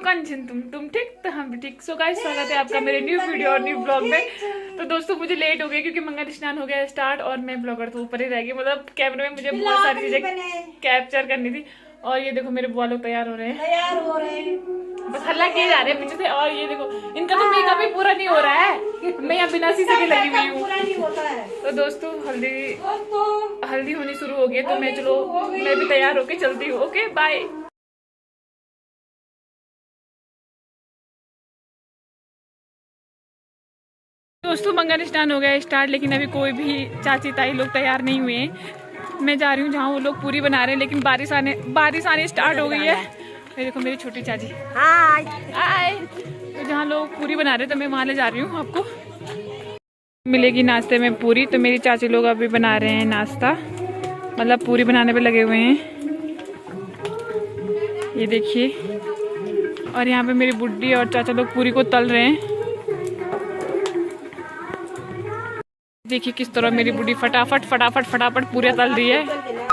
कंचन तुम ठीक, तो हम भी ठीक। सो गाइस, स्वागत है आपका मेरे न्यू वीडियो और न्यू ब्लॉग में। तो दोस्तों मुझे लेट हो गया क्योंकि मंगल स्नान हो गया स्टार्ट और मैं ब्लॉगर तो ऊपर ही रह गई। मतलब कैमरे में मुझे बहुत सारी चीजें कैप्चर करनी थी। और ये देखो मेरे बुआ लोग तैयार हो रहे हैं, बस हल्ला किए जा रहे हैं पीछे से। और ये देखो इनका तो मेकअप भी पूरा नहीं हो रहा है, मैं यहाँ बिना शीशे के लगी हुई हूँ। तो दोस्तों हल्दी होनी शुरू हो गई है, तो मैं भी तैयार होके चलती हूँ। Okay bye. दोस्तों मंगल स्नान हो गया स्टार्ट, लेकिन अभी कोई भी चाची ताई लोग तैयार नहीं हुए हैं। मैं जा रही हूँ जहाँ वो लोग पूरी बना रहे हैं, लेकिन बारिश आने स्टार्ट हो गई है। ये देखो मेरी छोटी चाची, हाय हाय। तो जहाँ लोग पूरी बना रहे हैं तो मैं वहाँ ले जा रही हूँ। आपको मिलेगी नाश्ते में पूरी। तो मेरी चाची लोग अभी बना रहे हैं नाश्ता, मतलब पूरी बनाने पे लगे हुए हैं, ये देखिए। और यहाँ पे मेरी बुड्ढी और चाचा लोग पूरी को तल रहे हैं। देखिए किस तरह मेरी बुढ़ी फटाफट पूरे तल रही है।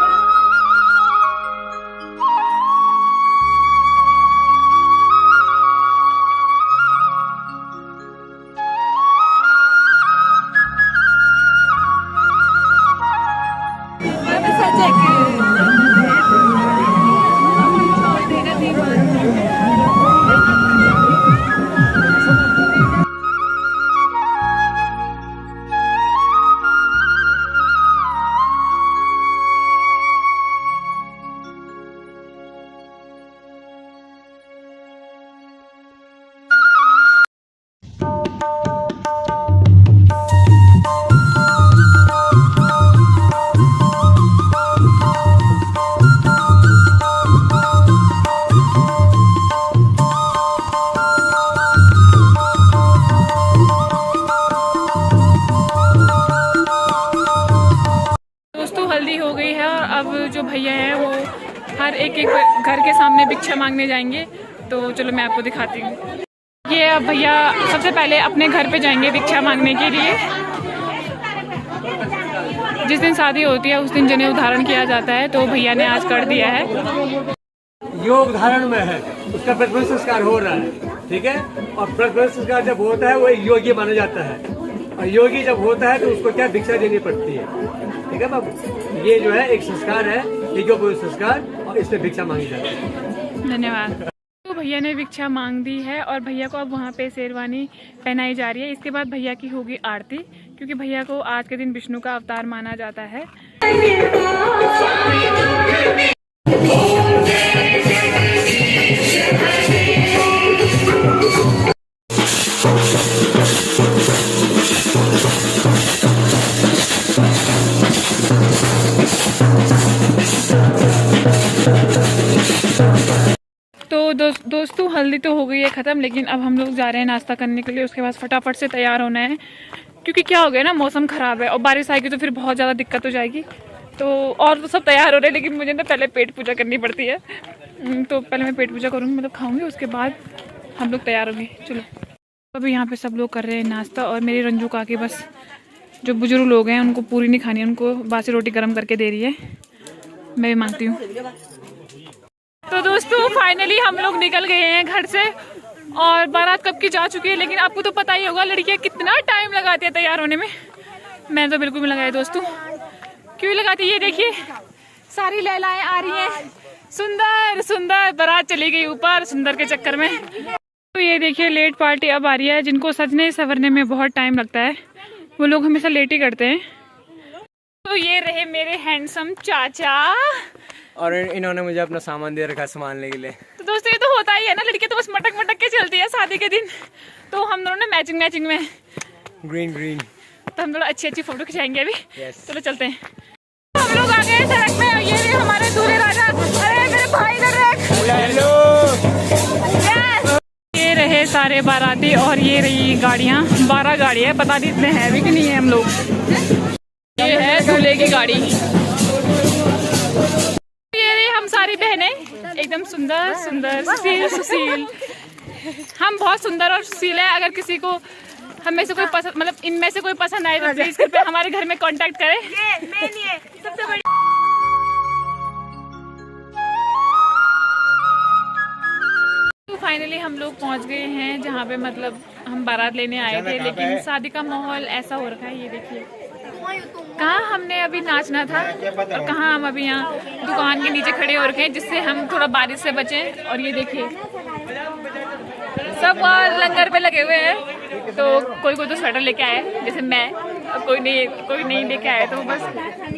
हल्दी हो गई है और अब जो भैया हैं वो हर एक घर के सामने भिक्षा मांगने जाएंगे। तो चलो मैं आपको दिखाती हूँ। ये अब भैया सबसे पहले अपने घर पे जाएंगे भिक्षा मांगने के लिए। जिस दिन शादी होती है उस दिन जनेऊ धारण किया जाता है, तो भैया ने आज कर दिया है। योग धारण में है, उसका प्रथम संस्कार हो रहा है, ठीक है। और प्रथम संस्कार जब होता है वो योगी माना जाता है, और योगी जब होता है तो उसको क्या भिक्षा देनी पड़ती है, ठीक है बाबू। ये जो है एक संस्कार है, यज्ञोपवीत संस्कार, और इसमें भिक्षा मांगी जाती है। धन्यवाद। तो भैया ने भिक्षा मांग दी है और भैया को अब वहाँ पे शेरवानी पहनाई जा रही है। इसके बाद भैया की होगी आरती, क्योंकि भैया को आज के दिन विष्णु का अवतार माना जाता है। तो दोस्तों हल्दी तो हो गई है ख़त्म, लेकिन अब हम लोग जा रहे हैं नाश्ता करने के लिए। उसके बाद फटाफट से तैयार होना है, क्योंकि क्या हो गया ना, मौसम ख़राब है और बारिश आएगी तो फिर बहुत ज़्यादा दिक्कत हो जाएगी। तो और तो सब तैयार हो रहे हैं, लेकिन मुझे ना पहले पेट पूजा करनी पड़ती है। तो पहले मैं पेट पूजा करूँगी, मतलब खाऊँगी, उसके बाद हम लोग तैयार होंगे। चलो अभी यहाँ पर सब लोग कर रहे हैं नाश्ता, और मेरी रंजू काकी बस जो बुजुर्ग लोग हैं उनको पूरी नहीं खानी है, उनको बासी रोटी गर्म करके दे रही है। मैं भी मांगती हूँ। तो दोस्तों फाइनली हम लोग निकल गए हैं घर से, और बारात कब की जा चुकी है। लेकिन आपको तो पता ही होगा लड़कियां कितना टाइम लगाती है तैयार होने में। मैंने तो बिल्कुल भी लगाया दोस्तों, क्यों लगाती है। ये देखिए सारी लैलाएं आ रही हैं, सुंदर सुंदर। बारात चली गई ऊपर सुंदर के चक्कर में। तो ये देखिए लेट पार्टी अब आ रही है। जिनको सजने संवरने में बहुत टाइम लगता है वो लोग हमेशा लेट ही करते हैं। तो ये रहे मेरे हैंडसम चाचा, और इन्होंने मुझे अपना सामान दे रखा संभालने के लिए। तो दोस्तों ये तो होता ही है ना, लड़की तो बस मटक मटक के चलती है शादी के दिन। तो हम दोनों ने मैचिंग में ग्रीन तो हम दोनों अच्छी फोटो खिंचाएंगे अभी। yes. चलो चलते हैं। हम लोग आ गए सड़क पे, ये हमारे दूल्हे राजा। अरे मेरे भाई हेलो। ये रहे सारे बाराती, और ये रही गाड़ियाँ। 12 गाड़ी है, पता नहीं इतने हैवी कि नहीं है हम लोग। ये है दूल्हे की गाड़ी। हम सारी बहनें एकदम सुंदर सुंदर सुशील। हम बहुत सुंदर और सुशील है। अगर किसी को हम में से कोई पसंद, मतलब इनमें से कोई पसंद आए तो प्लीज कृपया हमारे घर में कांटेक्ट करें। ये सबसे बड़ी। फाइनली हम लोग पहुंच गए हैं जहाँ पे मतलब हम बारात लेने आए थे, लेकिन शादी का माहौल ऐसा हो रखा है। ये देखिए, कहाँ हमने अभी नाचना था और कहाँ हम अभी यहाँ दुकान के नीचे खड़े हो रखे हैं जिससे हम थोड़ा बारिश से बचें। और ये देखिए सब लंगर पे लगे हुए हैं, तो कोई तो स्वेटर लेके आया जैसे मैं, और कोई नहीं लेके आया, तो बस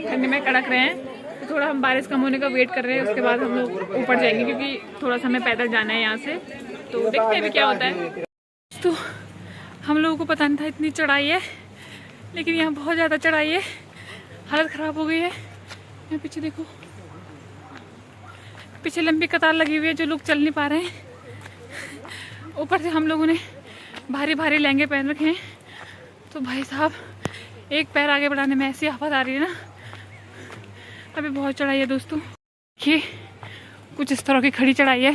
ठंडी में कड़क रहे हैं। तो थोड़ा हम बारिश कम होने का वेट कर रहे हैं, उसके बाद हम लोग ऊपर जाएंगे क्योंकि थोड़ा सा हमें पैदल जाना है यहाँ से। तो देखते हैं अभी क्या होता है। तो हम लोगों को पता नहीं था इतनी चढ़ाई है, लेकिन यहाँ बहुत ज़्यादा चढ़ाई है, हालत ख़राब हो गई है। यहाँ पीछे देखो, पीछे लंबी कतार लगी हुई है, जो लोग चल नहीं पा रहे हैं। ऊपर से हम लोगों ने भारी भारी लहंगे पहन रखे हैं, तो भाई साहब एक पैर आगे बढ़ाने में ऐसी आफत आ रही है ना। अभी बहुत चढ़ाई है दोस्तों, ये कुछ इस तरह की खड़ी चढ़ाई है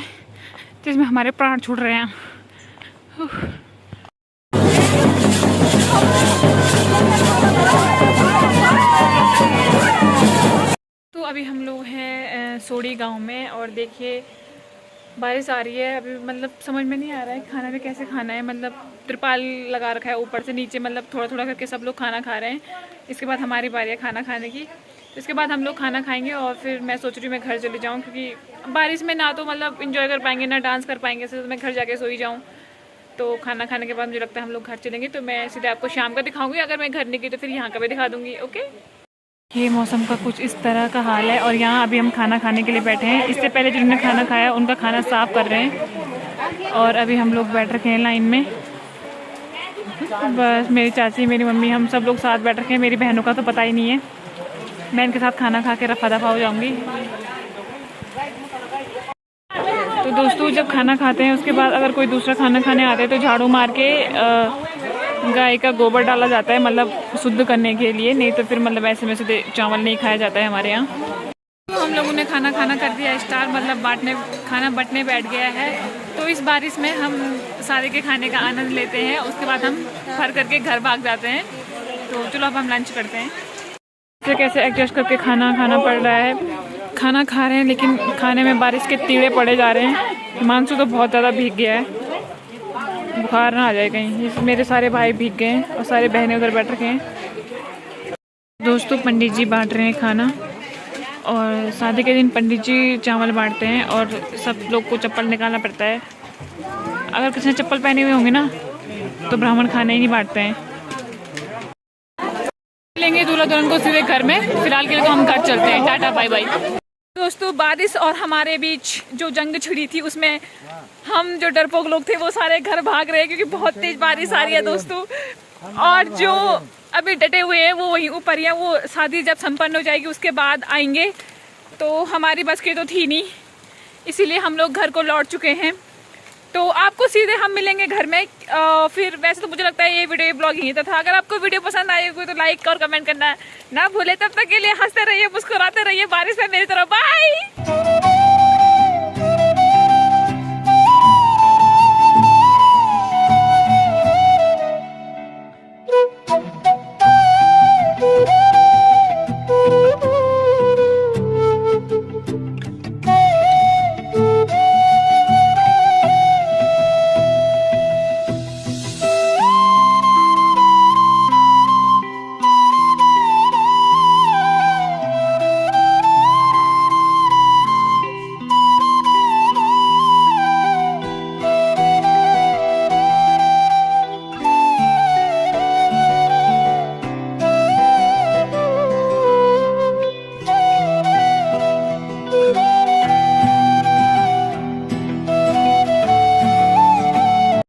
जिसमें हमारे प्राण छूट रहे हैं। तो अभी हम लोग हैं सोड़ी गांव में, और देखिए बारिश आ रही है। अभी मतलब समझ में नहीं आ रहा है खाना भी कैसे खाना है। मतलब त्रिपाल लगा रखा है ऊपर से नीचे, मतलब थोड़ा थोड़ा करके सब लोग खाना खा रहे हैं। इसके बाद हमारी बारी है खाना खाने की, इसके बाद हम लोग खाना खाएंगे और फिर मैं सोच रही हूँ मैं घर चले जाऊँ, क्योंकि बारिश में ना तो मतलब इंजॉय कर पाएंगे ना डांस कर पाएंगे, तो मैं घर जाके सो ही जाऊँ। तो खाना खाने के बाद मुझे लगता है हम लोग घर चलेंगे, तो मैं सीधे आपको शाम का दिखाऊंगी। अगर मैं घर नहीं गई तो फिर यहाँ का भी दिखा दूँगी। ओके, ये मौसम का कुछ इस तरह का हाल है, और यहाँ अभी हम खाना खाने के लिए बैठे हैं। इससे पहले जिन्होंने खाना खाया उनका खाना साफ कर रहे हैं, और अभी हम लोग बैठ रखे हैं लाइन में। बस मेरी चाची, मेरी मम्मी, हम सब लोग साथ बैठ रखे हैं। मेरी बहनों का तो पता ही नहीं है, मैं इनके साथ खाना खा के रफा दफा हो जाऊंगी। तो दोस्तों जब खाना खाते हैं उसके बाद अगर कोई दूसरा खाना खाने आते हैं तो झाड़ू मार के गाय का गोबर डाला जाता है, मतलब शुद्ध करने के लिए, नहीं तो फिर मतलब ऐसे में सीधे चावल नहीं खाया जाता है हमारे यहाँ। तो हम लोगों ने खाना कर दिया स्टार्ट, मतलब खाना बंटने बैठ गया है। तो इस बारिश में हम सारे के खाने का आनंद लेते हैं, उसके बाद हम फर करके घर भाग जाते हैं। तो चलो अब हम लंच करते हैं। कैसे कैसे एडजस्ट करके खाना पड़ रहा है। खाना खा रहे हैं लेकिन खाने में बारिश के कीड़े पड़े जा रहे हैं। हिमांशु तो बहुत ज़्यादा भीग गया है, बुखार ना आ जाए कहीं। मेरे सारे भाई भीग गए हैं और सारे बहनें उधर बैठ रखे हैं। दोस्तों पंडित जी बांट रहे हैं खाना, और शादी के दिन पंडित जी चावल बांटते हैं और सब लोग को चप्पल निकालना पड़ता है। अगर किसी ने चप्पल पहने हुए होंगे ना तो ब्राह्मण खाने ही नहीं बांटते हैं। लेंगे दूल्हा दुल्हन को सीधे घर में। फिलहाल के लिए तो हम घर चलते हैं। Tata bye bye. दोस्तों बारिश और हमारे बीच जो जंग छिड़ी थी उसमें हम जो डरपोक लोग थे वो सारे घर भाग रहे हैं, क्योंकि बहुत तेज बारिश आ रही है दोस्तों। और जो अभी डटे हुए हैं वो वहीं ऊपर ही है, वो शादी जब संपन्न हो जाएगी उसके बाद आएंगे। तो हमारी बस की तो थी नहीं, इसीलिए हम लोग घर को लौट चुके हैं। तो आपको सीधे हम मिलेंगे घर में। फिर वैसे तो मुझे लगता है ये वीडियो ब्लॉग यहीं था। अगर आपको वीडियो पसंद आई हो तो लाइक और कमेंट करना ना भूले। तब तक के लिए हंसते रहिए, मुस्कुराते रहिए बारिश में मेरी तरफ। बाय।